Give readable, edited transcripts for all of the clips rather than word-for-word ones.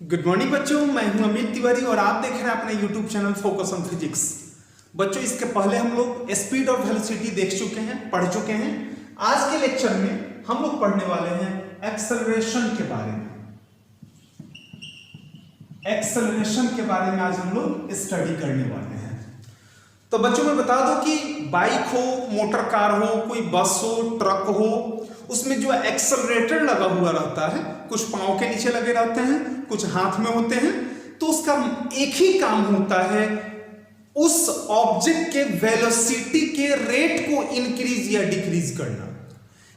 Good morning बच्चों, मैं हूं अमित तिवारी और आप देख रहे हैं अपने YouTube channel focus on physics. बच्चों, इसके पहले हम लोग स्पीड और वेलोसिटी देख चुके हैं, पढ़ चुके हैं। आज के लेक्चर में हम लोग पढ़ने वाले हैं एक्सेलरेशन के बारे में। एक्सेलरेशन के बारे में आज हम लोग स्टडी करने वाले हैं। तो बच्चों मैं बता दूं कि बाइक हो, मोटर कार हो, कोई बस हो, ट्रक हो, उसमें जो एक्सेलरेटर लगा हुआ रहता है, कुछ पांव के नीचे लगे रहते हैं, कुछ हाथ में होते हैं। तो उसका एक ही काम होता है, उस ऑब्जेक्ट के वेलोसिटी के रेट को इंक्रीज या डिक्रीज करना।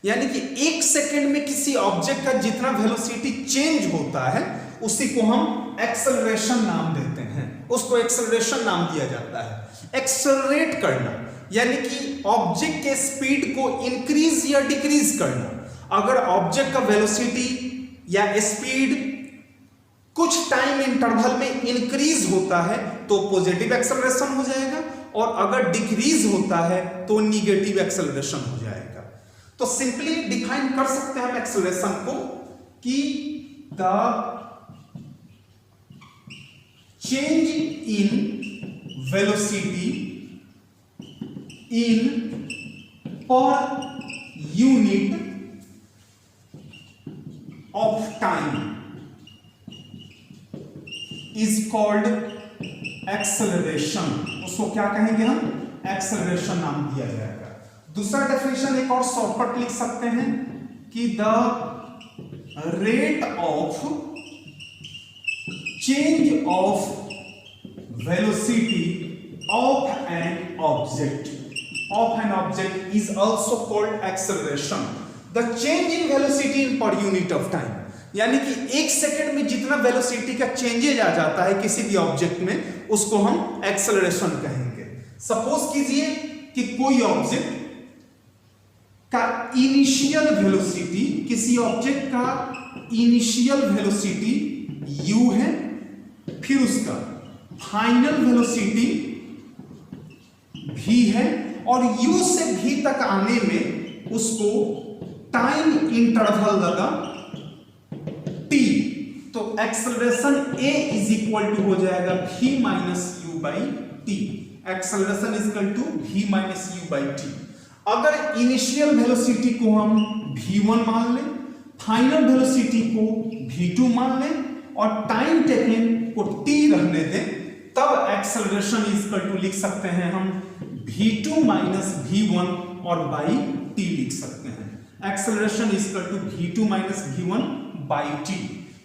यानी कि एक सेकंड में किसी ऑब्जेक्ट का जितना वेलोसिटी चेंज होता है उसी को हम एक्सेलरेशन नाम देते हैं, उसको एक्सेलरेशन नाम दिया जाता है। एक्सेलरेट करना यानी कि ऑब्जेक्ट के स्पीड को इंक्रीज या डिक्रीज करना। अगर ऑब्जेक्ट का वेलोसिटी या स्पीड कुछ टाइम इंटरवल में इंक्रीज होता है तो पॉजिटिव एक्सेलरेशन हो जाएगा, और अगर डिक्रीज होता है तो निगेटिव एक्सेलरेशन हो जाएगा। तो सिंपली डिफाइन कर सकते हैं हम एक्सेलरेशन को कि the change in velocity in per unit of time is called acceleration। उसको क्या कहेंगे हम? एक्सेलरेशन नाम दिया जाएगा। दूसरा डेफिनेशन एक और शॉर्टकट लिख सकते हैं कि the rate of change of velocity of an object is also called acceleration। The change in velocity in per unit of time, यानी कि एक सेकंड में जितना वेलोसिटी का चेंजेज आ जाता है किसी भी ऑब्जेक्ट में, उसको हम एक्सेलरेशन कहेंगे। सपोज कीजिए कि कोई ऑब्जेक्ट का इनिशियल वेलोसिटी, किसी ऑब्जेक्ट का इनिशियल वेलोसिटी u है, फिर उसका फाइनल वेलोसिटी v है, और u से v तक आने में उसको टाइम इंटरवल लगा t। तो acceleration a is equal to हो जाएगा v minus U by T. Acceleration is equal to v minus U by T. अगर इनिशियल वेलोसिटी को हम v1 मान लें, फाइनल वेलोसिटी को v2 मान लें, और टाइम टेकन को t रहने दें, तब एक्सेलरेशन इज इक्वल टू लिख सकते हैं हम v2 माइनस v1 और बाई t लिख सकते हैं। Acceleration is equal to v2 minus v1 by t।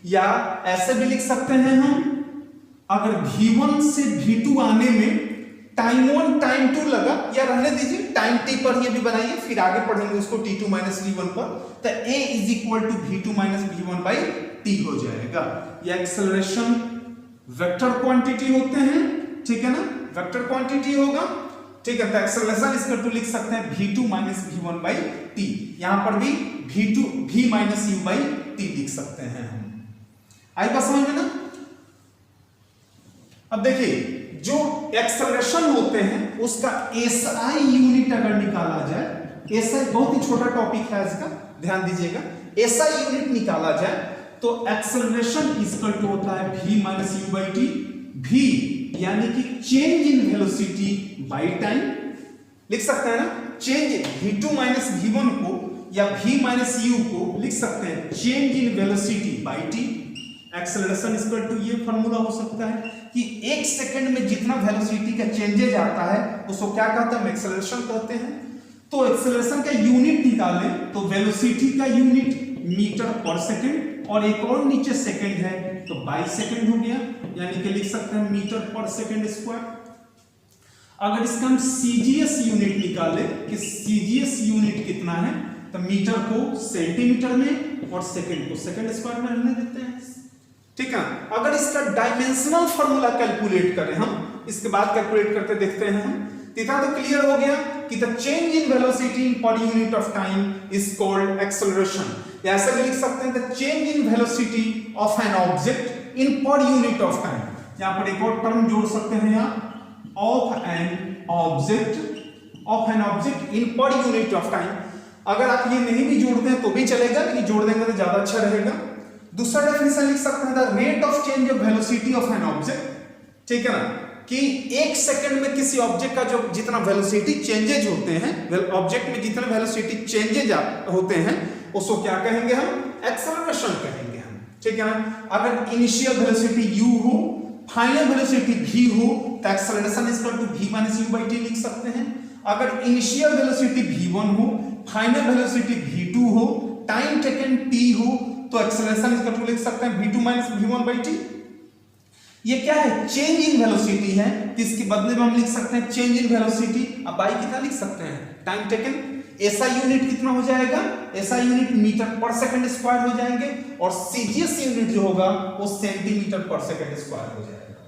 या ऐसे भी लिख सकते हैं हम, अगर v1 से v2 आने में टाइम 1 टाइम 2 लगा, या रहने दीजिए टाइम t पर ये भी बनाइए, फिर आगे पढ़ेंगे उसको t2 माइनस v1 पर, तो a is equal to v2 minus v1 by t हो जाएगा। ये एक्सेलरेशन वेक्टर क्वांटिटी होते हैं, ठीक है ना, वेक्टर क्वांटिटी होगा, ठीक है। तो एक्सेलरेशन इसका टू लिख सकते हैं v2 minus v1 by T. यहां पर भी v minus u by T लिख सकते हैं हम। आई बात समझ में ना? अब देखिए, जो एक्सेलरेशन होते हैं उसका SI यूनिट अगर निकाला जाए, SI बहुत ही छोटा टॉपिक है इसका, ध्यान दीजिएगा। SI यूनिट निकाला जाए तो एक्सेलरेशन इक्वल टू होता है v minus U by T. v यानी कि change in velocity by time लिख सकते हैं ना। चेंज v2 माइनस v1 को या v माइनस u को लिख सकते हैं change in velocity by T. Acceleration equal to ये फार्मूला हो सकता है कि एक सेकंड में जितना वेलोसिटी का चेंजेज आता है उसको क्या कहते हैं? एक्सेलरेशन कहते हैं। तो एक्सेलरेशन का यूनिट निकालें तो वेलोसिटी का यूनिट मीटर पर सेकंड, और एक और नीचे सेकंड है तो बाई सेकंड हो गया, यानी कि लिख सकते हैं मीटर पर सेकंड स्क्वायर। अगर इसका हम सीजीएस यूनिट निकाले कि सीजीएस यूनिट कितना है, तो मीटर को सेंटीमीटर में और सेकंड को सेकंड स्क्वायर में रहने देते हैं, ठीक है। अगर इसका डायमेंशनल फार्मूला कैलकुलेट करें हम, इसके बाद कैलकुलेट करके देखते हैं हम, इतना तो क्लियर हो गया कि the change in velocity in per unit of time is called acceleration. या ऐसे भी लिख सकते हैं the change in velocity of an object in per unit of time. यहां पर एक और टर्म जोड़ सकते हैं यहां, of an object in per unit of time. अगर आप ये नहीं भी जोड़ते हैं तो भी चलेगा, लेकिन जोड़ देंगे तो ज्यादा अच्छा रहेगा। दूसरा डेफिनेशन लिख सकते हैं the rate of change of velocity of an object, ठीक है ना, कि एक सेकंड में किसी ऑब्जेक्ट का जो जितना वेलोसिटी चेंजेज होते हैं, ऑब्जेक्ट में जितने वेलोसिटी चेंजेज होते हैं उसको क्या कहेंगे हम, एक्सेलरेशन कहेंगे हम, ठीक है ना। अगर इनिशियल वेलोसिटी u हो, फाइनल वेलोसिटी v हो, तो acceleration is equal to v minus u by t लिख सकते हैं। अगर इनिशियल वेलोसिटी v1 हो, फाइनल वेलोसिटी v2 हो, टाइम टेकन t हो, तो एक्सेलरेशन इज इक्वल टू लिख सकते हैं v2 minus v1 by t। ये क्या है, चेंज इन वेलोसिटी है, इसके बदले में हम लिख सकते हैं चेंज इन वेलोसिटी। अब बाई कितना लिख सकते हैं, टाइम टेकन। एसआई यूनिट कितना हो जाएगा, एसआई यूनिट मीटर पर सेकंड स्क्वायर हो जाएंगे, और सीजीएस यूनिट जो होगा वो सेंटीमीटर पर सेकंड स्क्वायर हो जाएगा।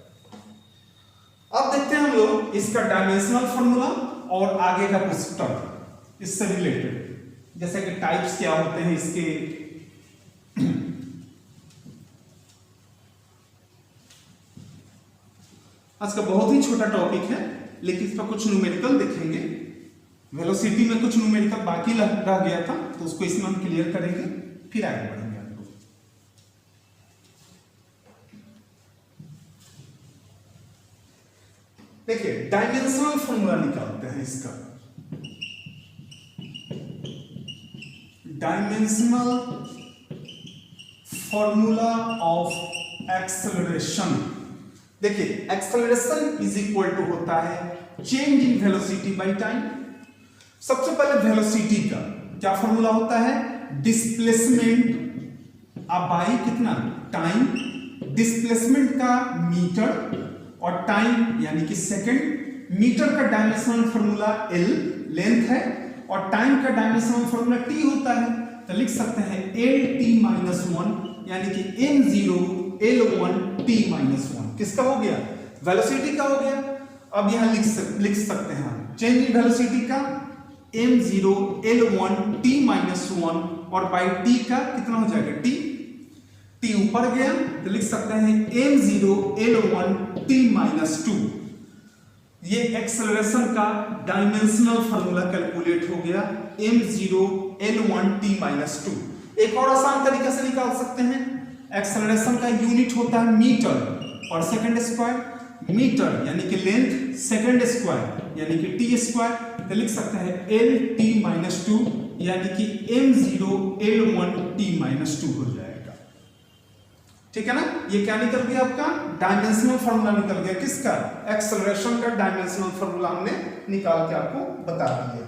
अब देखते हैं हम लोग इसका डायमेंशनल फॉर्मूला और आगे का कुछ टर्म इससे रिलेटेड, जैसे कि टाइप्स क्या होते हैं इसके। आज का बहुत ही छोटा टॉपिक है, लेकिन इसका कुछ न्यूमेरिकल देखेंगे। वेलोसिटी में कुछ न्यूमेरिकल बाकी रह गया था, तो उसको इसमें हम क्लियर करेंगे, फिर आगे बढ़ेंगे हम लोग। देखिए डायमेंशनल फॉर्मूला निकालते हैं इसका। Dimensional formula of acceleration. देखिए एक्सेलरेशन इज इक्वल टू होता है change in velocity by time. सबसे पहले वेलोसिटी का क्या फॉर्मूला होता है, डिस्प्लेसमेंट बाय कितना, टाइम। डिस्प्लेसमेंट का मीटर और टाइम यानी कि सेकंड। मीटर का डायमेंशनल फॉर्मूला l लेंथ है, और टाइम का डायमेंशनल फॉर्मूला t होता है, तो लिख सकते हैं l(t-1) यानी कि m0 l1 t-1। किसका हो गया, वेलोसिटी का हो गया। अब यहां लिख सकते हैं हम चेंज इन वेलोसिटी का m0 l1 t-1, और बाई t का कितना हो जाएगा, t ऊपर गया तो लिख सकते हैं m0 l1 t-2। ये एक्सेलरेशन का डायमेंशनल फार्मूला कैलकुलेट हो गया, m0 l1 t-2। एक और आसान तरीके से निकाल सकते हैं, एक्सेलरेशन का यूनिट होता है मीटर पर सेकंड स्क्वायर। मीटर यानी कि लेंथ, सेकंड स्क्वायर यानी कि टी स्क्वायर, तो लिख सकते हैं l(t-2) यानी कि m0 l1 t-2 हो जाएगा, ठीक है ना। ये क्या निकल गया आपका, डायमेंशनल फार्मूला निकल गया। किसका, एक्सेलरेशन का डायमेंशनल फार्मूला हमने निकाल के आपको बता दिया।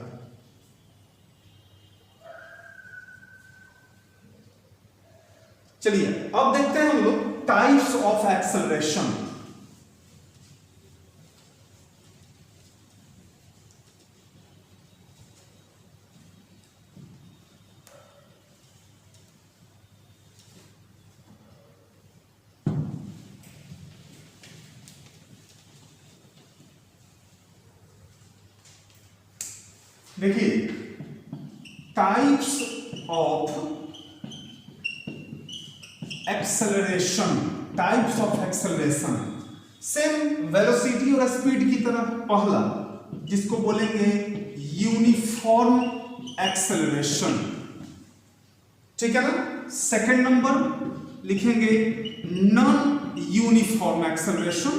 चलिए अब देखते हैं हम लोग टाइप्स ऑफ एक्सेलरेशन। देखिए types of acceleration, types of acceleration same velocity और स्पीड की तरह। पहला जिसको बोलेंगे यूनिफॉर्म एक्सेलरेशन, ठीक है ना। सेकंड नंबर लिखेंगे नॉन यूनिफॉर्म एक्सेलरेशन।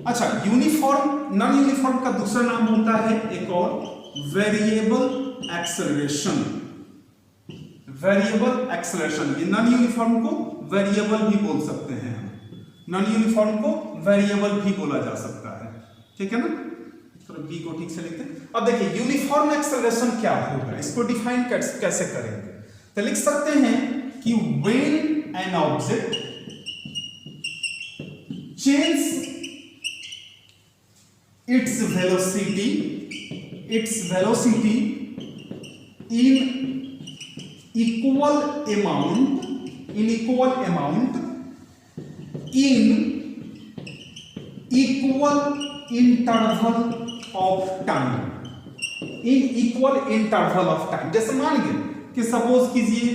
अच्छा, यूनिफॉर्म नॉन यूनिफॉर्म का दूसरा नाम होता है एक और वेरिएबल एक्सेलरेशन। वेरिएबल एक्सेलरेशन, ये नॉन यूनिफॉर्म को वेरिएबल भी बोल सकते हैं हम, नॉन यूनिफॉर्म को वेरिएबल भी बोला जा सकता है, ठीक है ना। तो बी को ठीक से लिखते हैं। अब देखिए यूनिफॉर्म एक्सेलरेशन क्या होगा, इसको डिफाइन कैसे करेंगे, तो लिख सकते हैं कि when an object change its velocity in equal amount in equal interval of time, in equal interval of time। जैसे मान गए कि सपोज कीजिए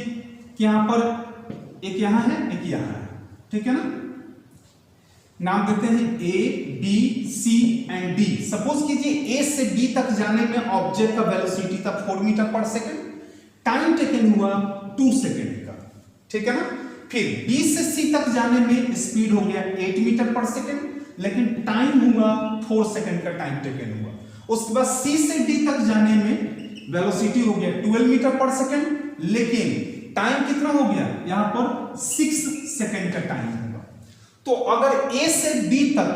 कि यहां पर एक यहां है एक यहां है, ठीक है ना। नाम देते हैं A, B, C and D। Suppose कीजिए A से B तक जाने में ऑब्जेक्ट का वेलोसिटी था 4 मीटर पर सेकंड, टाइम टेकन हुआ 2 सेकंड का, ठीक है ना। फिर B से C तक जाने में स्पीड हो गया 8 मीटर पर सेकेंड, लेकिन टाइम हुआ 4 सेकेंड का टाइम टेकन हुआ। उसके बाद C से D तक जाने में वेलोसिटी हो गया 12 मीटर पर सेकेंड, लेकिन टाइम कितना हो गया यहां पर 6 सेकेंड का टाइम होगा। तो अगर A से B तक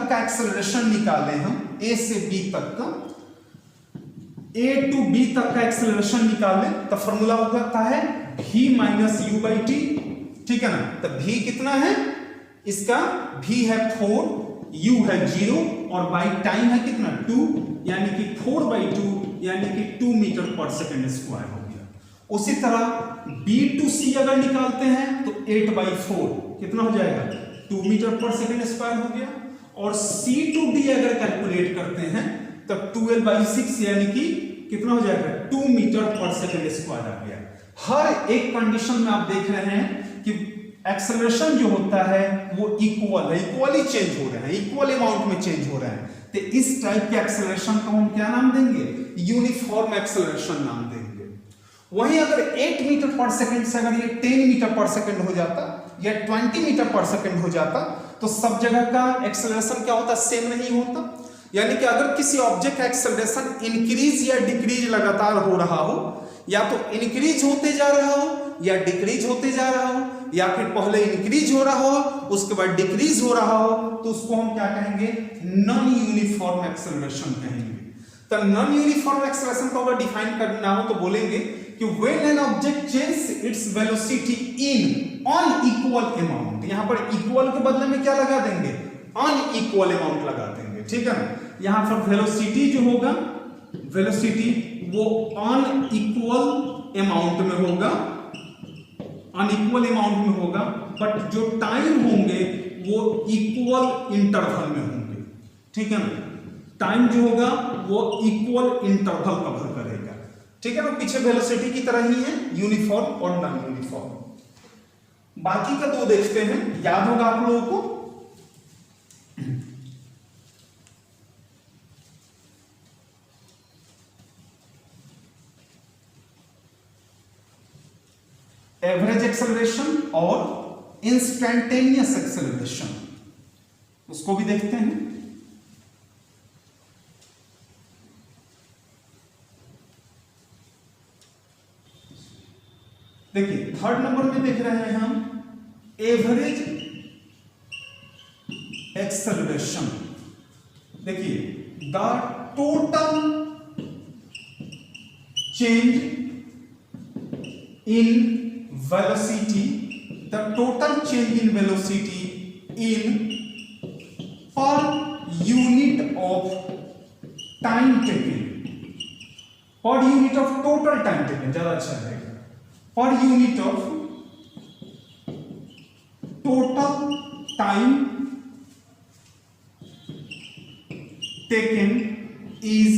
का एक्सेलरेशन निकालें हम, A से B तक का, A टू B तक का एक्सेलरेशन निकालें तो फॉर्मूला हो जाता है v minus U by T, ठीक है ना। तो v कितना है इसका, v है 4, u है 0 और बाई टाइम है कितना 2, यानी कि 4/2 यानी कि 2 मीटर पर सेकेंड स्क्वायर हो गया। उसी तरह B टू C अगर निकालते हैं तो 8/4 कितना हो जाएगा 2 मीटर पर सेकेंड स्क्वायर हो गया। और C टू D अगर कैलकुलेट करते हैं तो 12/6 यानी कि कितना हो जाएगा 2 मीटर पर सेकेंड स्क्वायर आ गया। हर एक कंडीशन में आप देख रहे हैं कि एक्सेलरेशन जो होता है वो इक्वली चेंज हो रहे हैं, इक्वल अमाउंट में चेंज हो रहे हैं। तो इस टाइप के एक्सेलरेशन को हम क्या नाम देंगे, यूनिफॉर्म एक्सेलरेशन नाम देंगे। वहीं अगर 8 मीटर पर सेकंड से अगर ये 10 मीटर पर सेकंड हो जाता या 20 मीटर पर सेकंड हो जाता तो सब जगह का एक्सेलरेशन क्या होता, सेम नहीं होता। यानी कि अगर किसी ऑब्जेक्ट का एक्सेलरेशन इंक्रीज या डिक्रीज लगातार हो रहा हो, या तो इंक्रीज होते जा रहा हो या डिक्रीज होते जा रहा हो, या फिर पहले इंक्रीज हो रहा हो उसके बाद डिक्रीज हो रहा हो, तो उसको हम क्या कहेंगे, नॉन यूनिफॉर्म एक्सेलरेशन कहेंगे। तो नॉन यूनिफॉर्म एक्सेलरेशन को अगर डिफाइन करना हो तो बोलेंगे कि when an object change its velocity in unequal amount, यहां पर इक्वल के बदले में क्या लगा देंगे, अनइक्वल अमाउंट लगा देंगे, ठीक है ना। यहां पर वेलोसिटी जो होगा, वेलोसिटी वो अनइक्वल अमाउंट में होगा, अनइक्वल अमाउंट में होगा, बट जो टाइम होंगे वो इक्वल इंटरवल में होंगे, ठीक है ना। टाइम जो होगा वो इक्वल इंटरवल कवर करेगा, ठीक है ना। पीछे वेलोसिटी की तरह ही है, यूनिफॉर्म और नॉन यूनिफॉर्म। बाकी का दो देखते हैं, याद होगा आप लोगों को। एवरेज एक्सेलरेशन और इंस्टेंटेनियस एक्सेलरेशन, उसको भी देखते हैं। देखिए थर्ड नंबर में देख रहे हैं हम एवरेज एक्सेलरेशन। देखिए the total change in velocity, the total change in velocity in per unit of time taken, per unit of total time taken ज्यादा अच्छा रहेगा, per unit of total time taken is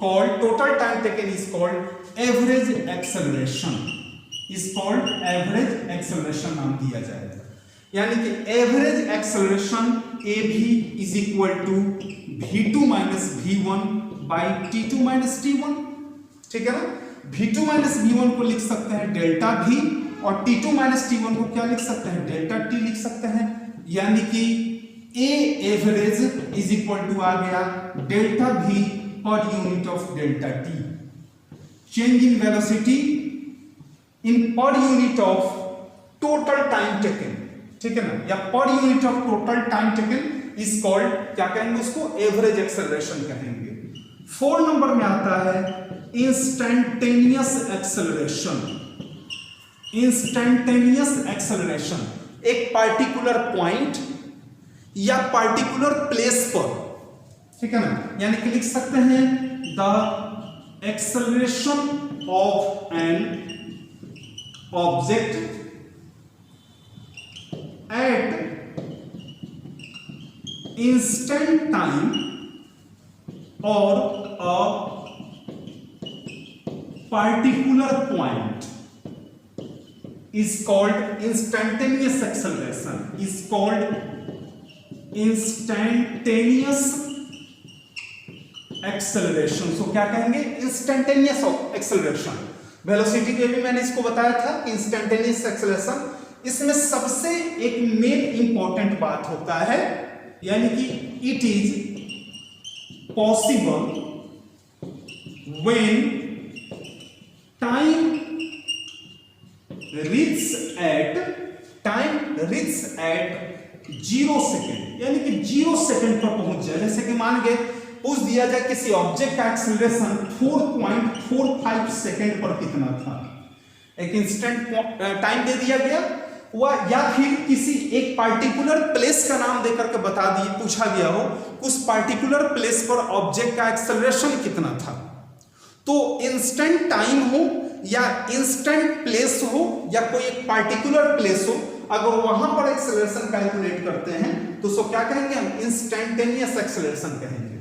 called, total time taken is called average acceleration, is called average acceleration नाम दिया जाएगा। यानी कि average acceleration A भी is equal to v2 minus v1 by t2 minus t1, ठीक है ना। v2 minus v1 को लिख सकते हैं डेल्टा v, और t2 माइनस t1 को क्या लिख सकते हैं, डेल्टा t लिख सकते हैं। यानी कि a average is equal to आ गया delta v per unit of delta t, change in velocity in per unit of total time taken, ठीक है ना, या per unit of total time taken is called, क्या कहेंगे उसको, एवरेज एक्सेलरेशन कहेंगे। 4 नंबर में आता है इंस्टेंटेनियस एक्सेलरेशन। इंस्टेंटेनियस एक्सेलरेशन एक पार्टिकुलर पॉइंट या पार्टिकुलर प्लेस पर, ठीक है ना, यानी कि लिख सकते हैं the acceleration of an object at instant time or a particular point is called instantaneous acceleration, is called instantaneous acceleration। so क्या कहेंगे, instantaneous acceleration। वेलोसिटी के भी मैंने इसको बताया था कि इंस्टेंटेनियस एक्सेलरेशन, इसमें सबसे एक मेन इंपॉर्टेंट बात होता है, यानी कि it is possible when time reach at 0 second, यानी कि 0 सेकेंड पर पहुंच जाए। जैसे कि मान गए पूछ दिया जाए किसी ऑब्जेक्ट का एक्सेलरेशन 4.45 सेकेंड पर कितना था, एक इंस्टेंट टाइम दे दिया गया हुआ, या फिर किसी एक पार्टिकुलर प्लेस का नाम देकर के बता दिए, पूछा गया हो उस पार्टिकुलर प्लेस पर ऑब्जेक्ट का एक्सेलरेशन कितना था। तो इंस्टेंट टाइम हो या इंस्टेंट प्लेस हो या कोई एक पार्टिकुलर प्लेस हो, अगर वहां पर एक्सेलरेशन कैलकुलेट करते हैं तो उसको क्या कहेंगे हम, इंस्टेंटेनियस एक्सेलरेशन कहेंगे।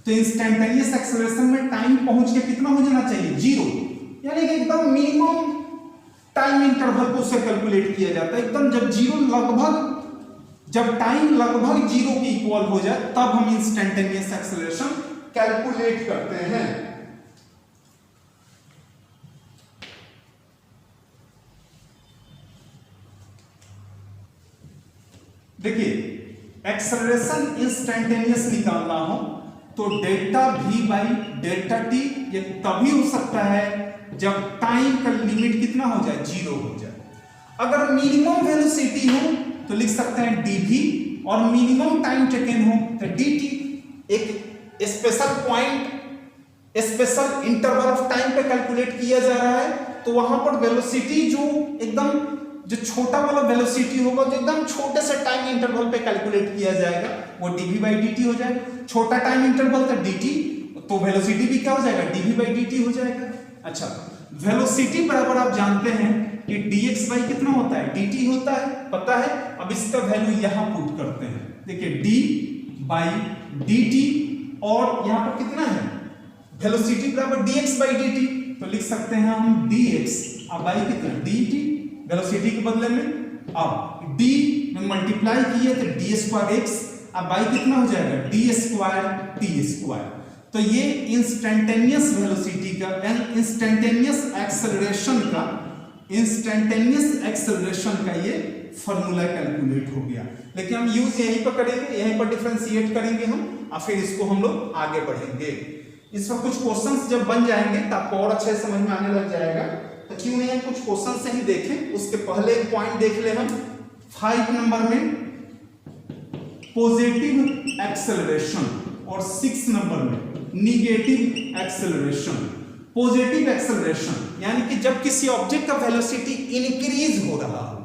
तो इंस्टेंटेनियस एक्सेलरेशन में टाइम पहुंच के कितना हो जाना चाहिए, 0, यानी कि एकदम मिनिमम टाइम इंटरवल को उससे कैलकुलेट किया जाता है, एकदम जब टाइम लगभग 0 के इक्वल हो जाए तब हम इंस्टेंटेनियस एक्सेलरेशन कैलकुलेट करते हैं। देखिए एक्सेलरेशन इंस्टेंटेनियस निकालना हो तो delta v by delta T ये तभी हो सकता है जब टाइम का लिमिट कितना हो जाए, 0 हो जाए। अगर मिनिमम वेलोसिटी हो तो लिख सकते हैं dv, और मिनिमम टाइम टेकन हो तो dt। एक special point, special interval of time पे कैलकुलेट किया जा रहा है, तो वहां पर वेलोसिटी जो छोटा वाला वेलोसिटी होगा, जो एकदम छोटे से टाइम इंटरवल पे कैलकुलेट किया जाएगा, वो dv बाई dt हो जाएगा। छोटा टाइम इंटरवल था dt, तो वेलोसिटी भी क्या हो जाएगा, dv बाई dt हो जाएगा। अच्छा, वेलोसिटी बराबर आप जानते हैं कि dx बाई कितना होता है, dt होता है, पता है। अब इसका वैल्यू यहां पुट करते हैं, देखिए d बाई dt, और यहां पर कितना है, वेलोसिटी बराबर dx बाई dt, तो लिख सकते हैं हम dx अब बाई कितना, dt, वेलोसिटी के बदले में अब d में मल्टीप्लाई किए तो d स्क्वायर x, अब बाई कितना हो जाएगा, d स्क्वायर t स्क्वायर। तो ये इंस्टेंटेनियस वेलोसिटी का, इंस्टेंटेनियस एक्सेलरेशन का ये फॉर्मूला कैलकुलेट हो गया। लेकिन हम यूज यहीं पर करेंगे, यहीं पर डिफरेंशिएट करेंगे हम, और फिर इसको हम लोग आगे बढ़ेंगे। इस पर कुछ क्वेश्चंस जब बन जाएंगे तो आपको और अच्छे समझ में आने लग जाएगा, तो क्यों नहीं कुछ क्वेश्चन से ही देखें। उसके पहले एक पॉइंट देख ले हम 5 नंबर में पॉजिटिव एक्सेलरेशन, और 6 नंबर में निगेटिव एक्सेलरेशन। पॉजिटिव एक्सेलरेशन यानी कि जब किसी ऑब्जेक्ट का वेलोसिटी इंक्रीज हो रहा हो,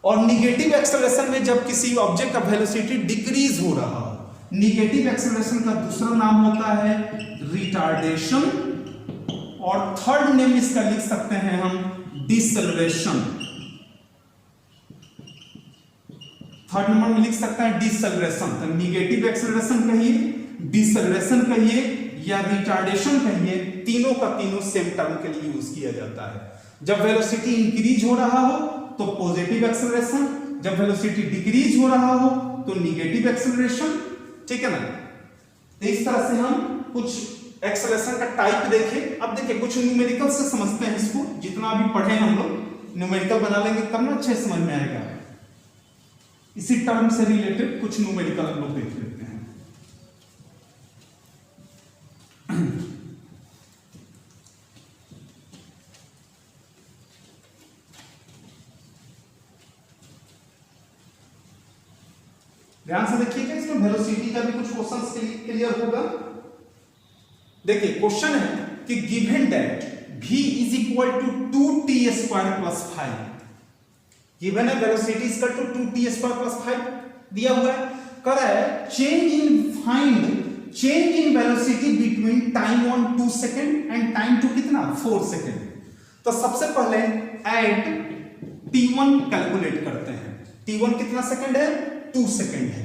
और निगेटिव एक्सेलरेशन में जब किसी ऑब्जेक्ट का वेलोसिटी डिक्रीज हो रहा हो। निगेटिव एक्सेलरेशन का दूसरा नाम होता है रिटार्डेशन, और थर्ड नेम इसका लिख सकते हैं हम डिसेलरेशन। थर्ड नंबर में लिख सकते हैं डिसेलरेशन। तो निगेटिव एक्सेलरेशन कहिए, डिसेलरेशन कहिए या रिटार्डेशन कहिए, तीनों का तीनों सेम टर्म के लिए यूज किया जाता है। जब वेलोसिटी इंक्रीज हो रहा हो तो पॉजिटिव एक्सेलरेशन, जब वेलोसिटी डिक्रीज हो रहा हो तो निगेटिव एक्सेलरेशन, ठीक है ना। तो इस तरह से हम कुछ एक्सेलरेशन का टाइप देखें। अब देखिए कुछ न्यूमेरिकल से समझते हैं इसको, जितना अभी पढ़े हम लोग न्यूमेरिकल बना लेंगे तब ना अच्छे समझ में आएगा। इसी टर्म से रिलेटेड कुछ न्यूमेरिकल हम लोग देख लेते हैं। ध्यान से देखिएगा, इसमें वेलोसिटी का भी कुछ क्वेश्चंस क्लियर होगा। देखिए क्वेश्चन है कि given that v is equal to 2t square plus 5। Given है velocity is equal to 2t square plus 5 दिया हुआ है। कह रहा है change in velocity between time on 2 second and time to कितना 4 सेकंड। तो सबसे पहले एट t1 कैलकुलेट करते हैं। t1 कितना सेकंड है, 2 सेकंड है।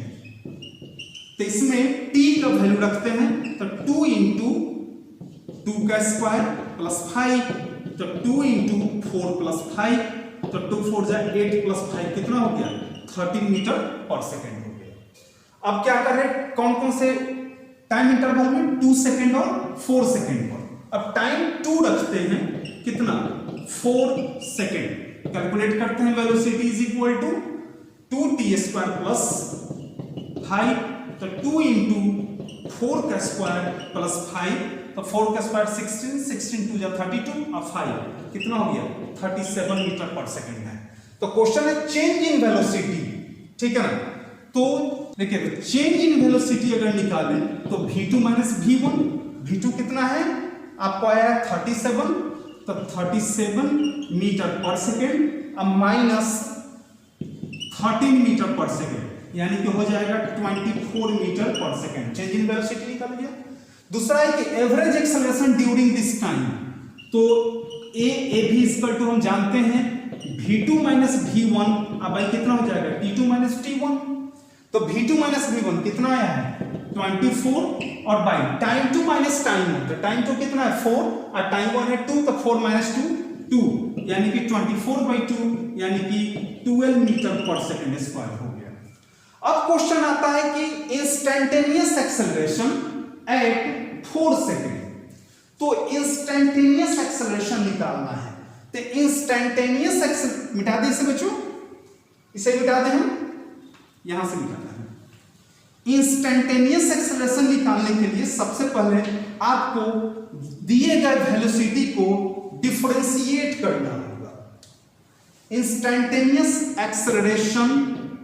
तो इसमें t का वैल्यू रखते हैं, तो 2 इंटू 2 का स्क्वायर प्लस 5, तो 2 इंटू 4 प्लस 5, तो 2 4 जा 8 प्लस 5 कितना हो गया 13 मीटर पर सेकंड हो गया। अब क्या कर रहे हैं, कौन कौन से टाइम इंटरवल में, 2 सेकंड और 4 सेकंड पर। अब टाइम 2 रखते हैं कितना 4 सेकेंड। कैलकुलेट करते हैं, velocity is equal to 2t square plus 5, तो 2 इंटू 4 का स्क्वायर प्लस 5, तो 4 का स्क्वायर 16, 16 2 जा 32 और 5 कितना हो गया 37 मीटर पर सेकेंड है। तो क्वेश्चन है चेंज इन वेलोसिटी, ठीक है ना। तो देखिए चेंज इन वेलोसिटी अगर निकालें तो v2 माइनस v1, v2 कितना है आपको आया 37, तो 37 मीटर पर सेकेंड अब माइनस 13 मीटर पर सेकेंड, यानी कि हो जाएगा 24 मीटर पर सेकेंड। चेंज इन वेलोसिटी निकल गया। दूसरा है कि average acceleration during this time, तो ए भी इक्वल टू हम जानते हैं v2 माइनस v1, अब भाई कितना हो जाएगा t2 माइनस t1, तो v2 माइनस v1 कितना आया है 24, और बाई टाइम 2 माइनस टाइम 1, तो टाइम 2 कितना है 4 और टाइम 1 है 2, तो 4 माइनस 2 2, यानी कि 24/2 यानी कि 12 मीटर पर सेकेंड स्क्वायर हो गया। अब क्वेश्चन आता है कि इंस्टैन्टेनियस एक्सेलरेशन एट 4 सेकेंड, तो इंस्टैन्टेनियस एक्सेलरेशन निकालना है। तो इंस्टैन्टेनियस एक्सेलरेशन मिटा दे इसे बच्चों, इसे मिटा दे, हम यहां से मिटाना है। इंस्टैन्टेनियस एक्सेलरेशन निकालने के लिए सबसे पहले आपको दिए गए वेलोसिटी को डिफरेंशिएट करना होगा। Instantaneous acceleration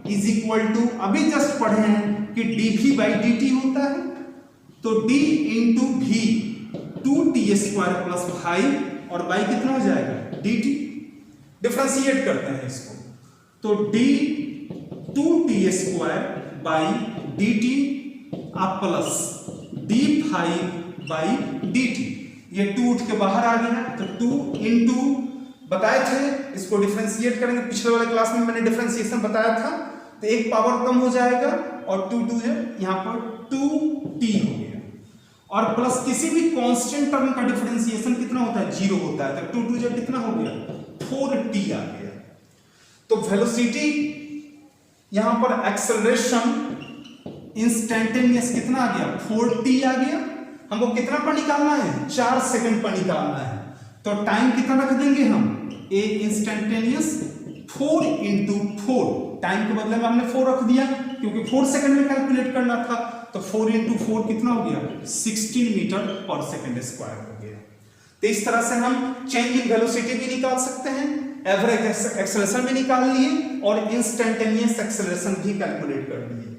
is equal to, अभी जस्ट पढ़े हैं कि dv बाई dt होता है, तो d into v 2t square plus 5 और बाई कितना हो जाएगा dt, डिफरेंशिएट करते हैं इसको, तो d 2t square by dt आप प्लस d5 बाई dt, ये 2 उठ के बाहर आ गया, तो 2 इंटू बताए थे इसको डिफरेंशिएट करेंगे, पिछले वाले क्लास में मैंने डिफरेंशिएशन बताया था, तो एक पावर कम हो जाएगा और 2 2 है यहां पर 2t हो गया, और प्लस किसी भी कांस्टेंट टर्म का डिफरेंशिएशन कितना होता है 0 होता है, तो 2 2 कितना हो गया 4t आ गया। तो वेलोसिटी यहां पर एक्सेलरेशन इंस्टैन्टेनियस कितना आ गया 4t आ गया। हमको कितना पर निकालना है 4 सेकंड पर निकालना है, तो टाइम कितना रख देंगे हम ए इंस्टैन्टेनियस 4 इंटू 4, टाइम के बदले में हमने 4 रख दिया क्योंकि 4 सेकंड में कैलकुलेट करना था, तो 4 इंटू 4 कितना हो गया 16 मीटर पर सेकंड स्क्वायर हो गया। तो इस तरह से हम चेंज इन वेलोसिटी भी निकाल सकते हैं, एवरेज एक्सेलरेशन भी निकाल लिए और इंस्टैन्टेनियस एक्सेलरेशन भी कैलकुलेट कर लिए,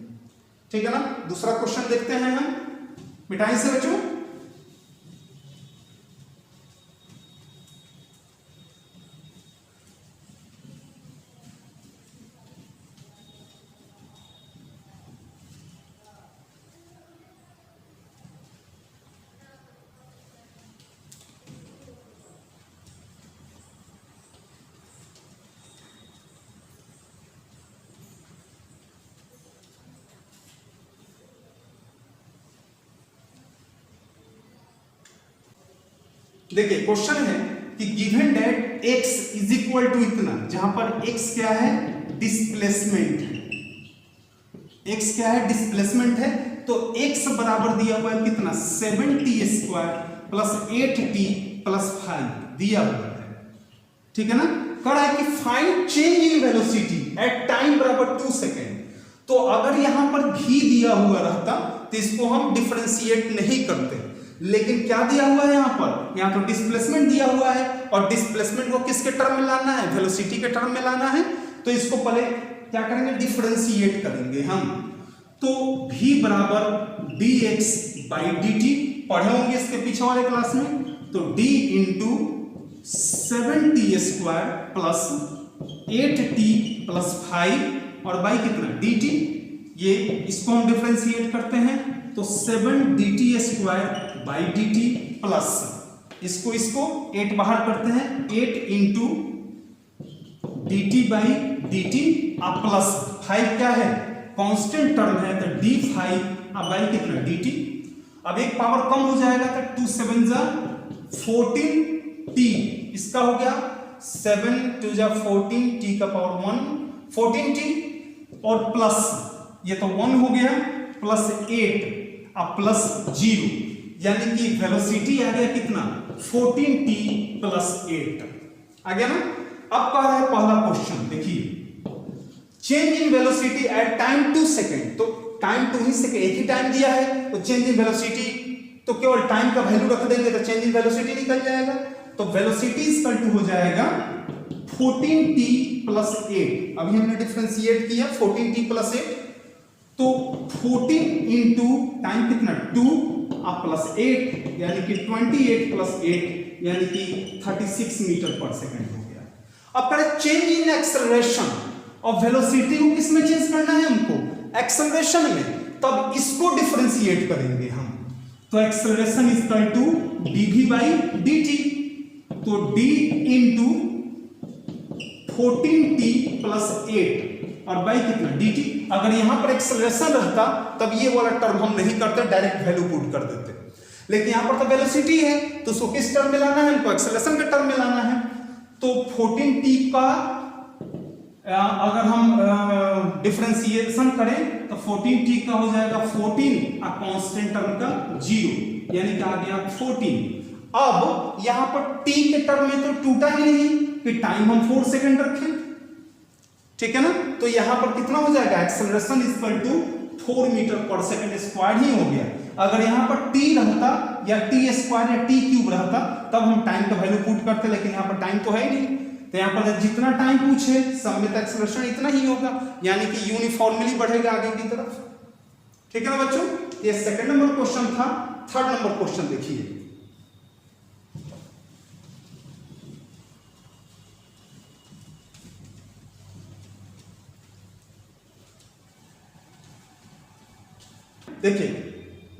ठीक है ना। दूसरा क्वेश्चन देखते हैं हम, मिटाई से बच्चों। देखिए क्वेश्चन है कि given that x is equal to इतना, जहां पर x क्या है डिस्प्लेसमेंट है, x क्या है डिस्प्लेसमेंट है, तो x बराबर दिया हुआ है कितना 7t square plus 8t plus 5 दिया हुआ है, ठीक है ना। कह रहा है कि find change in velocity at time बराबर 2 सेकेंड, तो अगर यहां पर v दिया हुआ रहता तो इसको हम डिफरेंशिएट नहीं करते, लेकिन क्या दिया हुआ है यहाँ तो डिस्प्लेसमेंट दिया हुआ है, और डिस्प्लेसमेंट को किसके टर्म में लाना है वेलोसिटी के टर्म में लाना है, तो इसको पहले क्या करेंगे डिफरेंशिएट करेंगे हम, तो v बराबर dx बाई dt पढ़े होंगे इसके पीछे वाले क्लास में, तो d into 7t square plus 8t plus 5 और बाई कितना dt, ये इसको हम डिफरेंशिएट करते हैं, तो 7dt square by dt plus इसको 8 बाहर करते हैं 8 इंटू dt बाई dt अब प्लस 5 क्या है कांस्टेंट टर्म है, तो d5 अब बाई कितना dt, अब एक पावर कम हो जाएगा तो 2 7 जा 14t, इसका हो गया 7 2 जा 14 t का पावर 1 14t और प्लस ये तो 1 हो गया प्लस 8 अब प्लस 0, यानी कि वेलोसिटी आ गया कितना 14t प्लस 8 आ गया ना। अब कह रहा है पहला क्वेश्चन, देखिए change in velocity at time 2 second. तो टाइम 2 ही सेकेंड, एक ही टाइम दिया है तो चेंज इन वेलोसिटी तो केवल टाइम का वैल्यू रख देंगे तो चेंज इन वेलोसिटी निकल जाएगा। तो वेलोसिटी इक्वल टू हो जाएगा 14t प्लस 8। अभी हमने डिफरेंशिएट किया 14t प्लस 8, तो 14 इंटू टाइम कितना 2 प्लस 8 यानी कि 28 प्लस 8 यानी कि 36 मीटर पर सेकंड हो गया। अब करें चेंज इन एक्सेलरेशन और वेलोसिटी को किसमें चेंज करना है हमको, एक्सेलरेशन में। तब इसको डिफरेंशिएट करेंगे हम, तो acceleration equal to dv by dt। तो d इंटू 14t प्लस 8 और बाई कितना dt। अगर यहां पर एक्सेलरेशन रहता तब ये वाला टर्म हम नहीं करते, डायरेक्ट वैल्यू पुट कर देते, लेकिन यहां पर तो वेलोसिटी है तो उसको किस टर्म में लाना है हमको, एक्सेलरेशन के टर्म में लाना है। तो 14t का अगर हम डिफरेंशिएशन करें तो 14t का हो जाएगा 14 कांस्टेंट टर्म का 0 यानी कि आ गया 14। अब यहां पर t के टर्म में तो टूटा ही नहीं कि टाइम हम 4 सेकंड रखें, ठीक है ना। तो यहां पर कितना हो जाएगा, एक्सेलरेशन इक्वल टू 4 मीटर पर सेकंड स्क्वायर ही हो गया। अगर यहां पर t रहता या t स्क्वायर या t क्यूब रहता तब हम टाइम का वैल्यू पुट करते, लेकिन यहां पर टाइम तो है ही नहीं। तो यहां पर जितना टाइम पूछे सब में एक्सेलरेशन इतना ही होगा, यानी कि यूनिफॉर्मली बढ़ेगा आगे की तरफ, ठीक है ना बच्चों। ये सेकंड नंबर क्वेश्चन था। थर्ड नंबर क्वेश्चन देखिए,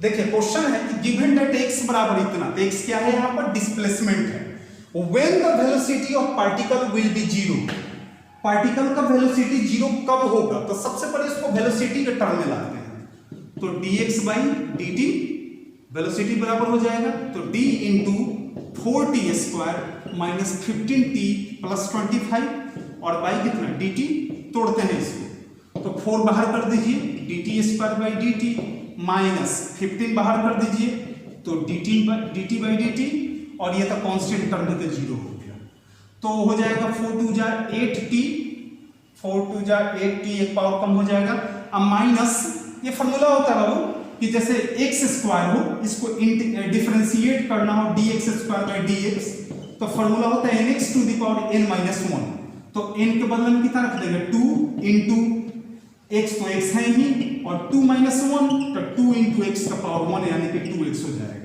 देखिए क्वेश्चन है कि गिवन दैट x बराबर इतना, तो x क्या है यहां पर डिस्प्लेसमेंट है। When the velocity of particle will be 0, particle का वेलोसिटी 0 कब होगा, तो सबसे पहले इसको वेलोसिटी के टर्म में लाते हैं। तो dx बाई dt वेलोसिटी बराबर हो जाएगा तो d into 4t square minus 15t plus 25 और बाई कितना dt, तोड़ते हैं इसको तो 4 बाहर कर दीजिए dt square by dt minus 15 बाहर कर दीजिए तो dt बाई dt और ये तो कांस्टेंट टर्म है तो 0 हो गया। तो हो जाएगा 4 2 जा 8t, 4 2 जा 8t, एक पावर कम हो जाएगा। अब माइनस ये फॉर्मूला होता है बाबू कि जैसे x स्क्वायर हो इसको डिफरेंशिएट करना हो dx स्क्वायर बाई dx, तो फॉर्मूला होता है nx to the power n minus 1। तो n के बदले में कितना रख देंगे 2 इंटू x, तो x है ही, और 2 माइनस 1 तो 2 इंटू x का पावर 1 यानी कि 2x हो जाएगा।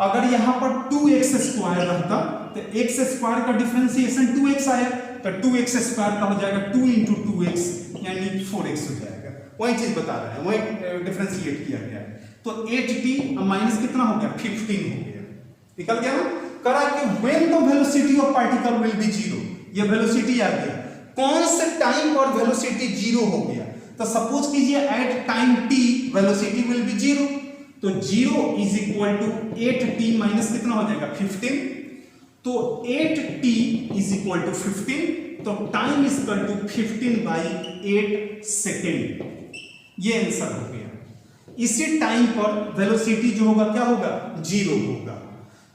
अगर यहां पर 2x स्क्वायर रहता तो x स्क्वायर का डिफरेंशिएशन 2x आया तो 2x स्क्वायर का हो जाएगा 2 इंटू 2x यानी 4x हो जाएगा। वही चीज बता रहे हैं, वही डिफरेंशिएट किया गया है। तो 8t माइनस कितना हो गया 15 हो गया, निकल गया ना। करा कि when the velocity of particle will be 0, ये वेलोसिटी आ गया, कौन से टाइम पर वेलोसिटी 0 हो गया। तो सपोज कीजिए at time t velocity will be 0, तो 0 is equal to 8t minus कितना हो जाएगा 15, तो 8t इज इक्वल टू 15, तो time is equal to 15 by 8 second, ये आंसर हो गया। इसी टाइम पर वेलोसिटी जो होगा क्या होगा 0 होगा।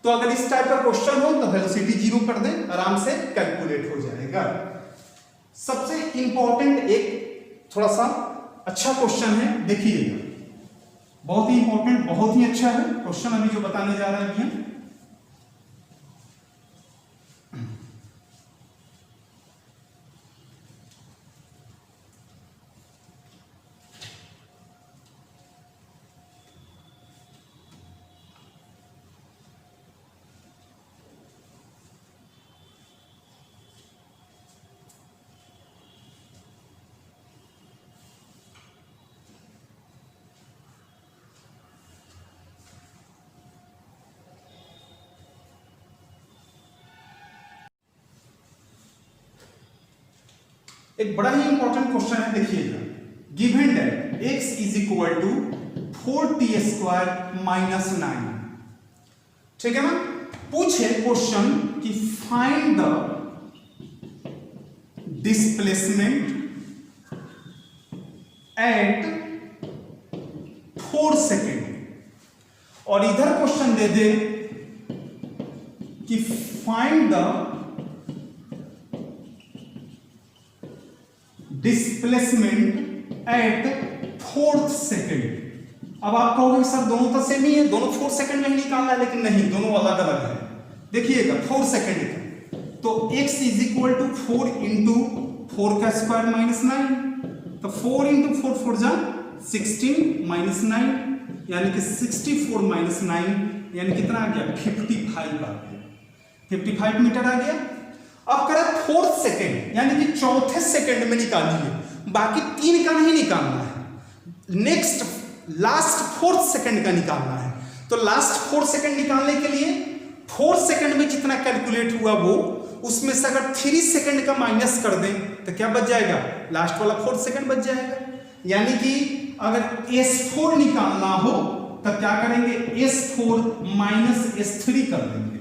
तो अगर इस टाइप का क्वेश्चन हो तो वेलोसिटी 0 कर दें, आराम से कैलकुलेट हो जाएगा। सबसे इंपॉर्टेंट एक थोड़ा सा अच्छा क्वेश्चन है, देखिएगा, बहुत ही इंपॉर्टेंट, बहुत ही अच्छा है क्वेश्चन अभी जो बताने जा रहे हैं। एक बड़ा ही इंपॉर्टेंट क्वेश्चन है, देखिएगा। Given that x is equal to 4t square minus 9, ठीक है ना। पूछे क्वेश्चन कि find the displacement at 4 second, और इधर क्वेश्चन दे दे कि find the displacement at 4th second. अब आप कहोगे सर दोनों तो सेम ही है, दोनों 4 सेकंड में ही निकालना है, लेकिन नहीं, दोनों अलग अलग है। देखिएगा 4 सेकंड का, तो x is equal to 4 into 4 का स्क्वायर माइनस 9, तो 4 इंटू 4 4 जा 16 माइनस 9, यानी कि 64 माइनस 9 यानी कितना आ गया 55 आ गया, 55 मीटर आ गया। अब करें 4th सेकंड यानी कि चौथे सेकंड में निकालिए, बाकी 3 का नहीं निकालना है, नेक्स्ट लास्ट 4th सेकंड का निकालना है। तो लास्ट 4 सेकंड निकालने के लिए 4 सेकंड में जितना कैलकुलेट हुआ वो, उसमें से अगर 3 सेकंड का माइनस कर दें तो क्या बच जाएगा, लास्ट वाला 4th सेकंड बच जाएगा। यानी कि अगर S4 निकालना हो तो क्या करेंगे, S4 माइनस S3 कर देंगे।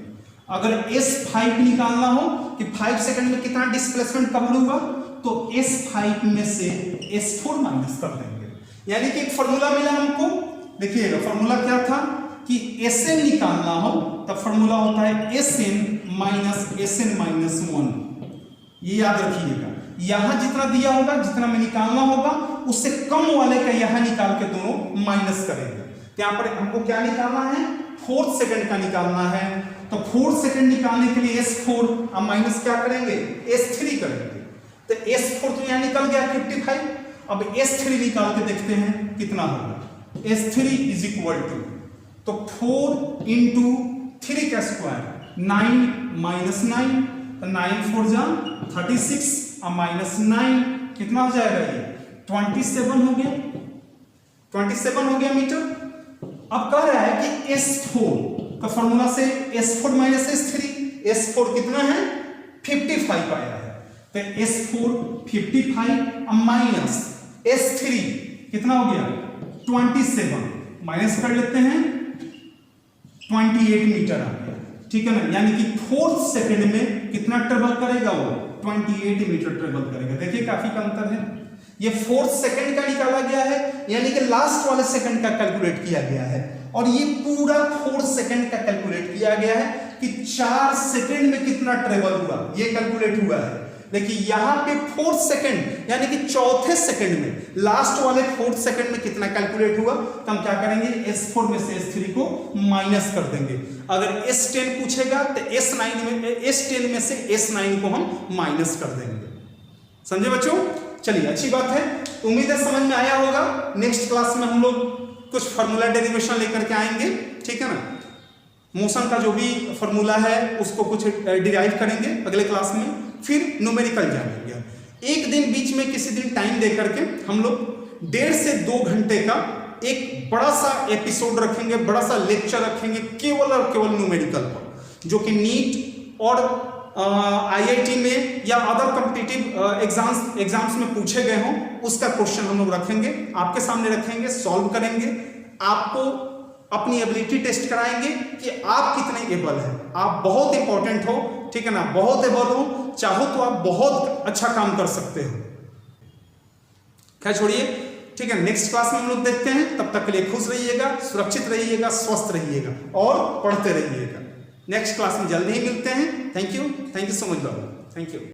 अगर S5 निकालना हो कि 5 सेकंड में कितना डिस्प्लेसमेंट कवर हुआ, तो S5 में से S4 माइनस कर देंगे। यानी कि एक फॉर्मूला मिला हमको, देखिएगा फॉर्मूला क्या था कि Sn निकालना हो तब फॉर्मूला होता है Sn माइनस Sn माइनस 1। ये याद रखिएगा, यहां जितना दिया होगा, जितना में निकालना होगा, उससे कम वाले का यहां निकाल के दोनों माइनस करेंगे। तो यहां पर हमको क्या निकालना है, 4th सेकंड का निकालना है। तो 4th सेकंड निकालने के लिए S4 अब माइनस क्या करेंगे, S3 करेंगे। तो S4 तो यहां निकल गया 55। अब S3 निकाल के देखते हैं कितना होगा, S3 इज इक्वल टू, तो 4 इंटू 3 का स्क्वायर 9 माइनस 9, तो 9 4 जा 36 और माइनस 9 कितना हो जाएगा, ये 27 हो गया, 27 हो गया मीटर। अब कह रहा है कि S4 का फॉर्मूला से S4 माइनस S3, S4 कितना है 55 आया है, तो S4 55 माइनस S3 कितना हो गया 27, माइनस कर लेते हैं 28 मीटर आ गया, ठीक है ना। यानी कि 4th सेकंड में कितना ट्रेवल करेगा वो, 28 मीटर ट्रेवल करेगा। देखिए काफी का अंतर है। ये 4th सेकंड का निकाला गया है, यानी कि लास्ट वाले सेकंड का कैलकुलेट किया गया है, और ये पूरा 4th सेकंड का कैलकुलेट किया गया है कि 4 सेकंड में कितना ट्रेवल हुआ, ये कैलकुलेट हुआ है। देखिए यहां पे 4th सेकंड यानी कि चौथे सेकंड में, लास्ट वाले 4th सेकंड में कितना कैलकुलेट हुआ, तो हम क्या करेंगे, S4 में से S3 को माइनस कर देंगे। अगर S10 पूछेगा तो S10 में से S9 को हम माइनस कर देंगे। समझे बच्चों, चलिए अच्छी बात है, उम्मीद है समझ में आया होगा। नेक्स्ट क्लास में हम लोग कुछ फार्मूला डेरिवेशन लेकर के आएंगे, ठीक है ना। मोशन का जो भी फार्मूला है उसको कुछ डिराइव करेंगे अगले क्लास में, फिर न्यूमेरिकल जानेंगे। एक दिन बीच में किसी दिन टाइम दे करके हम लोग 1.5 से 2 घंटे का एक बड़ा सा एपिसोड रखेंगे, बड़ा सा लेक्चर रखेंगे केवल और केवल न्यूमेरिकल पर, जो कि नीट और IIT में या अदर कॉम्पिटिटिव एग्जाम्स में पूछे गए हों, उसका क्वेश्चन हम लोग रखेंगे, आपके सामने रखेंगे, सॉल्व करेंगे, आपको अपनी एबिलिटी टेस्ट कराएंगे कि आप कितने एबल हैं। आप बहुत इंपॉर्टेंट हो, ठीक है ना, बहुत एबल हो, चाहो तो आप बहुत अच्छा काम कर सकते हो। खैर छोड़िए, ठीक है, नेक्स्ट क्लास में हम लोग देखते हैं। तब तक के लिए खुश रहिएगा, सुरक्षित रहिएगा, स्वस्थ रहिएगा और पढ़ते रहिएगा। नेक्स्ट क्लास में जल्दी ही मिलते हैं। Thank you so much Babu, thank you.